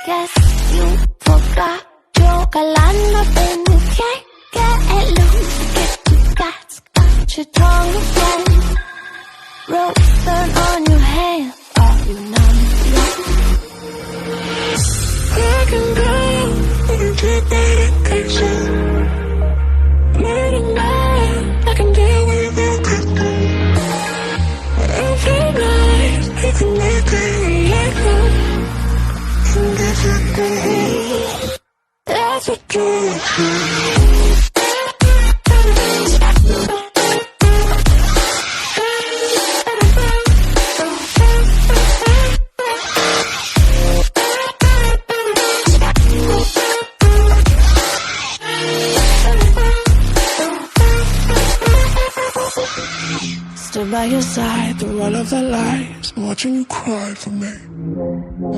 guess you forgot your galana, then you can't get loose. Get you got your tongue again. Ropes burn on your hand. Are you numb? I can go into dedication. Late at night, I can deal with everything. Every night, I can make it like that. And that's okay. That's okay. Stood by your side through all of the lies, watching you cry for me.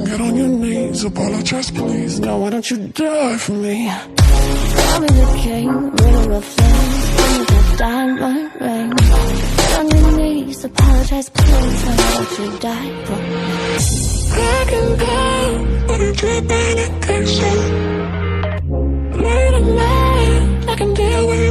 Get on your knees, apologize please. Now why don't you die for me? Tell me the king, riddle of things. Give me the diamond ring. Get on your knees, apologize please. Now why don't you die for me? I can go into medication. Late at night, I can deal with